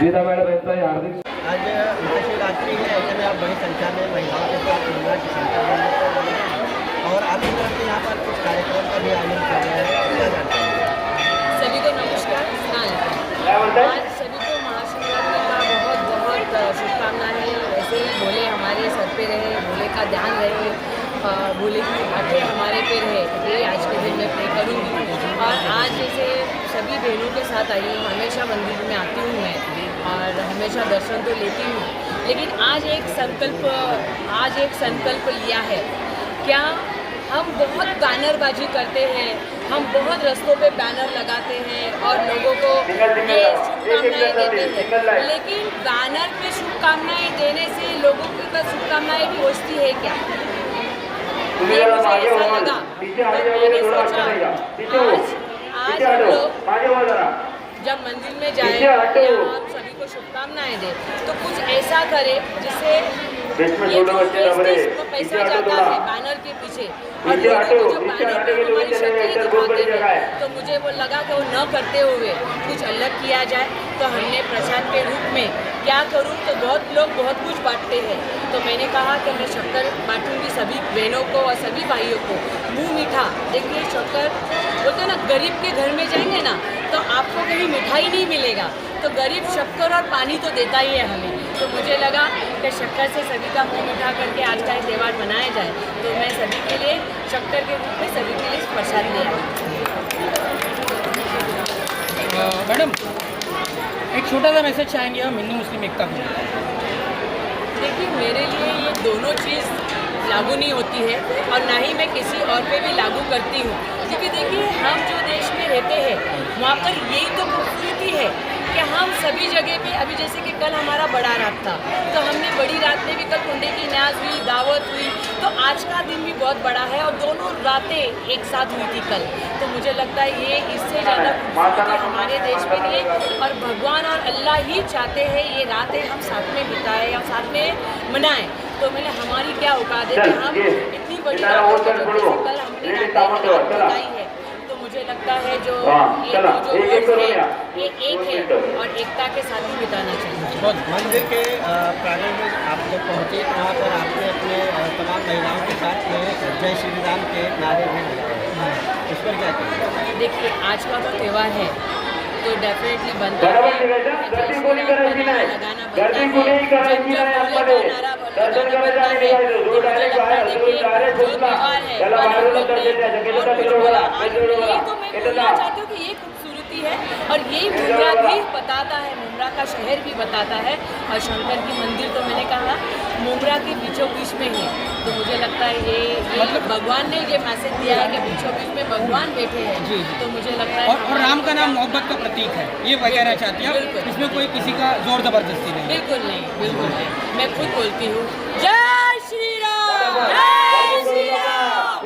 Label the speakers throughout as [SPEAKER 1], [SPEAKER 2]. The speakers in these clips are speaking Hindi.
[SPEAKER 1] आज महाशिवरात्रि है, ऐसे में आप बड़ी संख्या में महिलाओं के साथ मुमरा की संख्या में और आपकी तरफ से यहाँ पर कुछ कार्यक्रम का भी आयोजन किया गया है, क्या जानते हैं?
[SPEAKER 2] सभी को नमस्कार। आज सभी को महाशिवरात्रि का बहुत बहुत शुभकामनाएं। ऐसे ही भोले हमारे सर पे रहे, भोले का ध्यान रहे, भोले की बातें हमारे पे रहे, ये आज के दिन मैं प्रे करूँगी। और आज जैसे सभी बहनों के साथ आई हूँ, हमेशा मंदिर में आती हूँ मैं और हमेशा दर्शन तो लेती हूँ, लेकिन आज एक संकल्प लिया है। क्या हम बहुत बैनरबाजी करते हैं, हम बहुत रास्तों पे बैनर लगाते हैं और लोगों को ये शुभकामनाएं देते हैं, लेकिन बैनर पे शुभकामनाएं देने से लोगों की शुभकामनाएं भी पहुँचती है क्या? मुझे ऐसा लगा तो मैंने सोचा आज हम लोग जब मंदिर में जाए या हम सभी को शुभकामनाएं दें तो कुछ ऐसा करें जिससे ये जो पैसा जाता है बैनर के पीछे और लोगों को जो बैनर पे हमारी शक्ति दिखाते हैं, तो मुझे वो लगा कि वो न करते हुए कुछ अलग किया जाए। तो हमने प्रसाद के रूप में क्या करूं, तो बहुत लोग बहुत कुछ बांटते हैं, तो मैंने कहा कि मैं शक्कर बांटूंगी सभी बहनों को और सभी भाइयों को। मुँह मीठा, देखिए शक्कर बोलते हैं ना, गरीब के घर में जाएंगे ना तो आपको कहीं मिठाई नहीं मिलेगा, तो गरीब शक्कर और पानी तो देता ही है हमें। तो मुझे लगा कि शक्कर से सभी का मुँह मीठा करके आज का ये त्यौहार मनाया जाए, तो मैं सभी के लिए शक्कर के रूप में सभी के लिए प्रसाद ले आई।
[SPEAKER 3] मैडम एक छोटा सा मैसेज चाहेंगे हम हिंदू मुस्लिम एकता को।
[SPEAKER 2] देखिए मेरे लिए ये दोनों चीज़ लागू नहीं होती है और ना ही मैं किसी और पे भी लागू करती हूँ, क्योंकि देखिए हम जो देश में रहते हैं वहाँ पर यही तो खूबसूरती है कि हम सभी जगह पे, अभी जैसे कि कल हमारा बड़ा रात था तो हमने बड़ी रात में भी कल कुंडे की न्याज हुई, दावत हुई, तो आज का दिन भी बहुत बड़ा है और दोनों रातें एक साथ हुई थी कल। तो मुझे लगता है ये इससे ज़्यादा खूबसूरती हमारे देश में नहीं है और भगवान और अल्लाह ही चाहते हैं ये रातें हम साथ में बिताएं या साथ में मनाएं। तो मैंने हमारी क्या औकात है कि हम इतनी बड़ी रात कल हमने बिताई है, तो मुझे लगता है जो ये जो वर्ष है ये एक है और एकता के साथ ही बिताना चाहिए।
[SPEAKER 1] मंदिर के प्रांगण में आप जब पहुँचे तो वहाँ पर आपने अपने तमाम महिलाओं के साथ में जय श्री राम के नारे भी लगाए, इस पर क्या कहेंगे?
[SPEAKER 2] देखिए आज का तो त्यौहार है तो डेफिनेटली बनता है लगाना बनता है, जब जब बोले का नारा लगाना बनता है, तो मुझे लगता है देखिए जो त्यौहार है और हम लोग ने बहुत कुछ बोला, आज यही तो मैं बोलना चाहती हूँ कि ये खूबसूरती है और यही मुमरा भी बताता है, मुमरा का शहर भी बताता है और शंकर की मंदिर तो मैंने कहा मुमरा के बीचों बीच में है। तो मुझे लगता है ये मतलब भगवान ने ये मैसेज दिया है कि बीचों बीच में भगवान बैठे हैं जी। तो मुझे लगता है
[SPEAKER 3] और राम का नाम मोहब्बत का प्रतीक है, ये वगैरह चाहती है, इसमें कोई किसी का जोर जबरदस्ती नहीं।
[SPEAKER 2] बिल्कुल नहीं, बिल्कुल नहीं, मैं खुद बोलती हूँ जय श्री राम, जय श्री राम।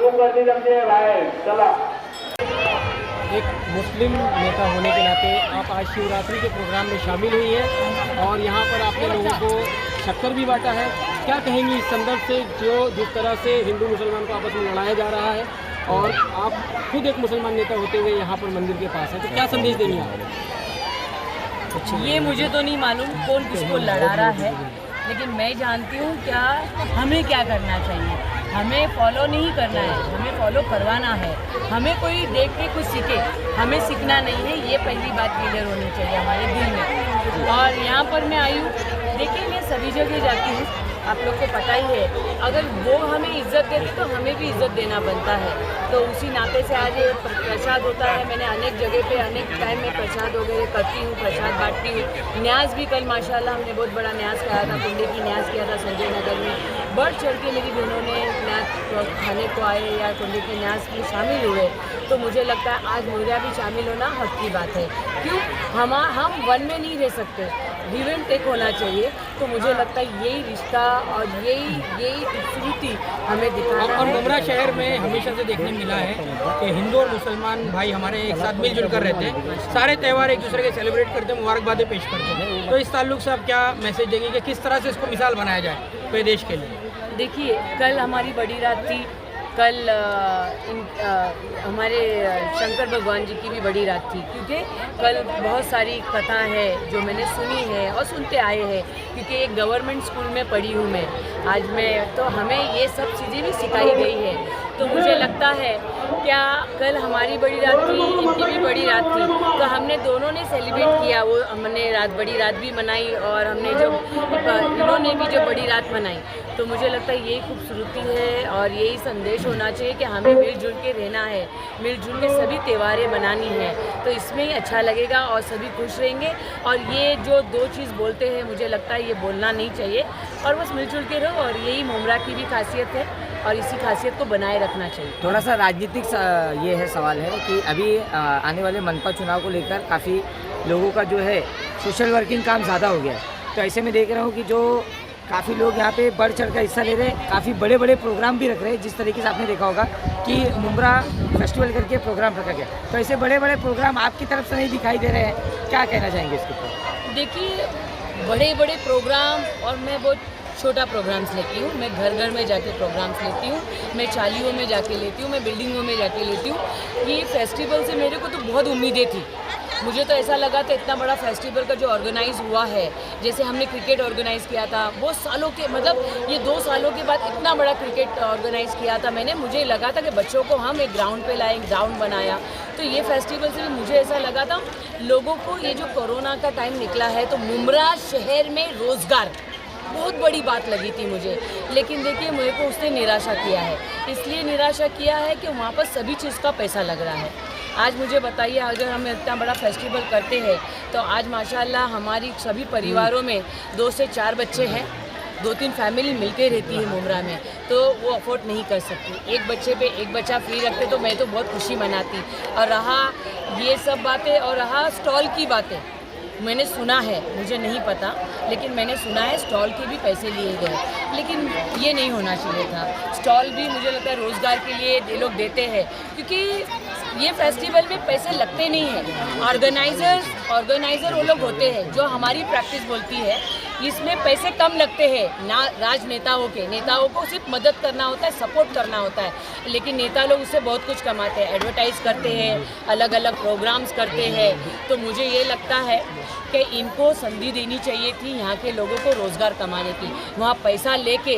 [SPEAKER 4] एक मुस्लिम नेता होने के नाते आप आज शिवरात्रि के प्रोग्राम में शामिल हुई हैं और यहाँ पर आपने लोगों को शक्कर भी बांटा है। क्या कहेंगी इस संदर्भ से, जो जिस तरह से हिंदू मुसलमान को आपस में लड़ाया जा रहा है और आप खुद एक मुसलमान नेता होते हुए यहाँ पर मंदिर के पास हैं, तो क्या संदेश देंगे आप?
[SPEAKER 2] ये मुझे तो नहीं मालूम कौन किसको लड़ा रहा है, लेकिन मैं जानती हूँ क्या हमें क्या करना चाहिए। हमें फॉलो नहीं करना है, हमें फॉलो करवाना है। हमें कोई देख के कुछ सीखे, हमें सीखना नहीं है, ये पहली बात क्लियर होनी चाहिए हमारे दिल में। और यहाँ पर मैं आई हूँ, देखिए मैं सभी जगह जाती हूँ, आप लोग को पता ही है, अगर वो हमें इज्जत देते तो हमें भी इज्जत देना बनता है। तो उसी नाते से आज ये प्रसाद होता है, मैंने अनेक जगह पे अनेक टाइम में प्रसाद वगैरह करती हूँ, प्रसाद बांटती हूँ। न्याज भी कल माशाल्लाह हमने बहुत बड़ा न्याज खाया था, कुंडे की न्याज किया था संजय नगर में, बढ़ चढ़ के मेरी बहनों ने न्याज खाने को आए या कुंडे की न्याज में शामिल हुए। तो मुझे लगता है आज मेरा भी शामिल होना हक की बात है। क्यों हम वन में नहीं रह सकते, गिव एंड टेक होना चाहिए। तो मुझे लगता है यही रिश्ता और यही खूबसूरती हमें दिखाना
[SPEAKER 3] और
[SPEAKER 2] है।
[SPEAKER 3] मुमरा शहर में हमेशा से देखने मिला है कि हिंदू और मुसलमान भाई हमारे एक साथ मिलजुल कर रहते हैं, सारे त्यौहार एक दूसरे के सेलिब्रेट करते हैं, मुबारकबादें पेश करते हैं। तो इस ताल्लुक से आप क्या मैसेज देंगे कि किस तरह से इसको मिसाल बनाया जाए पूरे देश के लिए?
[SPEAKER 2] देखिए कल हमारी बड़ी रात थी, कल हमारे शंकर भगवान जी की भी बड़ी रात थी, क्योंकि कल बहुत सारी कथा है जो मैंने सुनी है और सुनते आए हैं, क्योंकि एक गवर्नमेंट स्कूल में पढ़ी हूँ मैं। आज मैं तो हमें ये सब चीज़ें भी सिखाई गई है। तो मुझे लगता है क्या कल हमारी बड़ी रात थी, इनकी भी बड़ी रात थी, तो हमने दोनों ने सेलिब्रेट किया। वो हमने बड़ी रात भी मनाई और हमने इन्होंने भी जो बड़ी रात मनाई। तो मुझे लगता है यही खूबसूरती है और यही संदेश होना चाहिए कि हमें मिलजुल के रहना है, मिलजुल के सभी त्योहारें मनानी है, तो इसमें ही अच्छा लगेगा और सभी खुश रहेंगे। और ये जो दो चीज़ बोलते हैं, मुझे लगता है ये बोलना नहीं चाहिए और बस मिलजुल के रहो, और यही मुमरा की भी खासियत है और इसी खासियत को बनाए रखना चाहिए।
[SPEAKER 5] थोड़ा सा राजनीतिक ये है सवाल है कि अभी आने वाले मनपा चुनाव को लेकर काफ़ी लोगों का जो है सोशल वर्किंग काम ज़्यादा हो गया है। तो ऐसे में देख रहा हूँ कि जो काफ़ी लोग यहाँ पे बढ़ चढ़ कर हिस्सा ले रहे हैं, काफ़ी बड़े बड़े प्रोग्राम भी रख रहे हैं। जिस तरीके से आपने देखा होगा कि मुमरा फेस्टिवल करके प्रोग्राम रखा गया, तो ऐसे बड़े बड़े प्रोग्राम आपकी तरफ से नहीं दिखाई दे रहे हैं, क्या कहना चाहेंगे इसके ऊपर?
[SPEAKER 2] देखिए, बड़े बड़े प्रोग्राम और मैं बहुत छोटा प्रोग्राम्स लेती हूँ। मैं घर घर में जाके प्रोग्राम्स लेती हूँ, मैं चालियों में जाके लेती हूँ, मैं बिल्डिंगों में जाके लेती हूँ। ये फेस्टिवल से मेरे को तो बहुत उम्मीदें थी। मुझे तो ऐसा लगा था इतना बड़ा फेस्टिवल का जो ऑर्गेनाइज़ हुआ है, जैसे हमने क्रिकेट ऑर्गेनाइज़ किया था बहुत सालों के, मतलब ये 2 सालों के बाद इतना बड़ा क्रिकेट ऑर्गेनाइज़ किया था मैंने। मुझे लगा था कि बच्चों को हम एक ग्राउंड पे लाएं, ग्राउंड बनाया। तो ये फेस्टिवल से भी मुझे ऐसा लगा था लोगों को, ये जो कोरोना का टाइम निकला है तो मुमरा शहर में रोज़गार बहुत बड़ी बात लगी थी मुझे। लेकिन देखिए, मेरे को उसने निराशा किया है। इसलिए निराशा किया है कि वहाँ पर सभी चीज़ का पैसा लग रहा है। आज मुझे बताइए, अगर हम इतना बड़ा फेस्टिवल करते हैं तो आज माशाल्लाह हमारी सभी परिवारों में 2 से 4 बच्चे हैं, 2-3 फैमिली मिलके रहती है मुमरा में, तो वो अफोर्ड नहीं कर सकती। एक बच्चे पे एक बच्चा फ्री रखते तो मैं तो बहुत खुशी मनाती। और रहा ये सब बातें और रहा स्टॉल की बातें, मैंने सुना है, मुझे नहीं पता, लेकिन मैंने सुना है स्टॉल के भी पैसे लिए गए, लेकिन ये नहीं होना चाहिए था। स्टॉल भी मुझे लगता है रोज़गार के लिए ये लोग देते हैं, क्योंकि ये फेस्टिवल में पैसे लगते नहीं हैं। ऑर्गेनाइज़र वो लोग होते हैं जो हमारी प्रैक्टिस बोलती है, इसमें पैसे कम लगते हैं ना। राजनेताओं को सिर्फ मदद करना होता है, सपोर्ट करना होता है, लेकिन नेता लोग उससे बहुत कुछ कमाते हैं, एडवर्टाइज़ करते हैं, अलग अलग प्रोग्राम्स करते हैं। तो मुझे ये लगता है कि इनको संधि देनी चाहिए थी यहाँ के लोगों को रोज़गार कमाने की। वहाँ पैसा लेके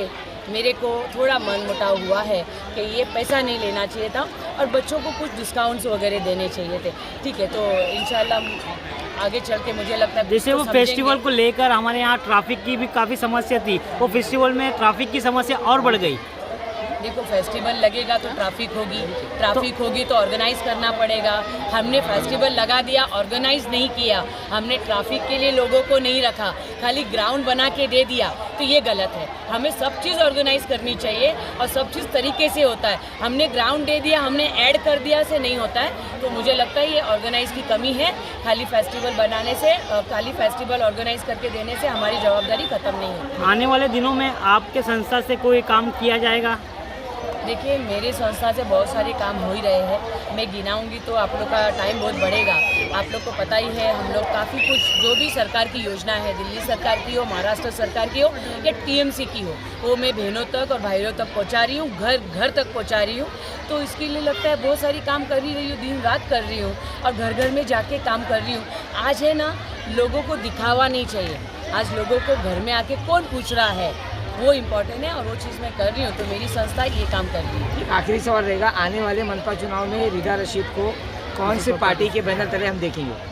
[SPEAKER 2] मेरे को थोड़ा मन मुटाव हुआ है कि ये पैसा नहीं लेना चाहिए था और बच्चों को कुछ डिस्काउंट्स वगैरह देने चाहिए थे। ठीक है, तो इंशाल्लाह आगे चल के मुझे लगता है
[SPEAKER 6] जैसे वो फेस्टिवल को लेकर हमारे यहाँ ट्रैफिक की भी काफ़ी समस्या थी, वो फेस्टिवल में ट्रैफिक की समस्या और बढ़ गई।
[SPEAKER 2] देखो, फेस्टिवल लगेगा तो ट्रैफिक होगी तो ऑर्गेनाइज करना पड़ेगा। हमने फेस्टिवल लगा दिया, ऑर्गेनाइज नहीं किया, हमने ट्रैफिक के लिए लोगों को नहीं रखा, खाली ग्राउंड बना के दे दिया, तो ये गलत है। हमें सब चीज़ ऑर्गेनाइज करनी चाहिए और सब चीज़ तरीके से होता है। हमने ग्राउंड दे दिया, हमने ऐड कर दिया से नहीं होता है। तो मुझे लगता है ये ऑर्गेनाइज की कमी है। खाली फेस्टिवल बनाने से, खाली फेस्टिवल ऑर्गेनाइज करके देने से हमारी जवाबदारी ख़त्म नहीं होती।
[SPEAKER 6] आने वाले दिनों में आपके संस्था से कोई काम किया जाएगा?
[SPEAKER 2] देखिए, मेरी संस्था से बहुत सारे काम हो ही रहे हैं। मैं गिनाऊंगी तो आप लोग का टाइम बहुत बढ़ेगा। आप लोग को पता ही है, हम लोग काफ़ी कुछ जो भी सरकार की योजना है, दिल्ली सरकार की हो, महाराष्ट्र सरकार की हो या टीएमसी की हो, वो मैं बहनों तक और भाइयों तक पहुंचा रही हूँ, घर घर तक पहुंचा रही हूँ। तो इसके लिए लगता है बहुत सारी काम कर ही रही हूँ, दिन रात कर रही हूँ और घर घर में जाके काम कर रही हूँ। आज है ना, लोगों को दिखावा नहीं चाहिए। आज लोगों को घर में आके कौन पूछ रहा है, वो इम्पोर्टेंट है और वो चीज़ मैं कर रही हूँ। तो मेरी संस्था ये काम कर रही है।
[SPEAKER 5] आखिरी सवाल रहेगा, आने वाले मनपा चुनाव में रिदा रशीद को कौन से पार्टी के बैनर तले हम देखेंगे?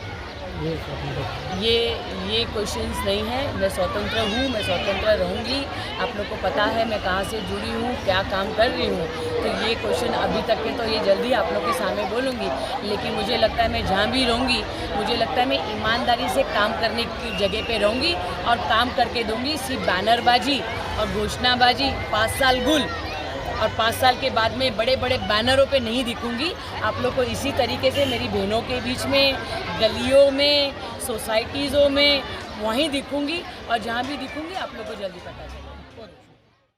[SPEAKER 2] ये क्वेश्चंस नहीं है। मैं स्वतंत्र हूँ, मैं स्वतंत्र रहूँगी। आप लोग को पता है मैं कहाँ से जुड़ी हूँ, क्या काम कर रही हूँ। तो ये क्वेश्चन अभी तक के तो ये जल्दी आप लोग के सामने बोलूँगी, लेकिन मुझे लगता है मैं जहाँ भी रहूँगी, मुझे लगता है मैं ईमानदारी से काम करने की जगह पे रहूँगी और काम करके दूँगी। सिर्फ बैनरबाजी और घोषणाबाजी, 5 साल गुल और 5 साल के बाद में बड़े बड़े बैनरों पे नहीं दिखूंगी। आप लोग को इसी तरीके से मेरी बहनों के बीच में, गलियों में, सोसाइटीज़ों में वहीं दिखूंगी और जहाँ भी दिखूंगी आप लोग को जल्दी पता चलेगा।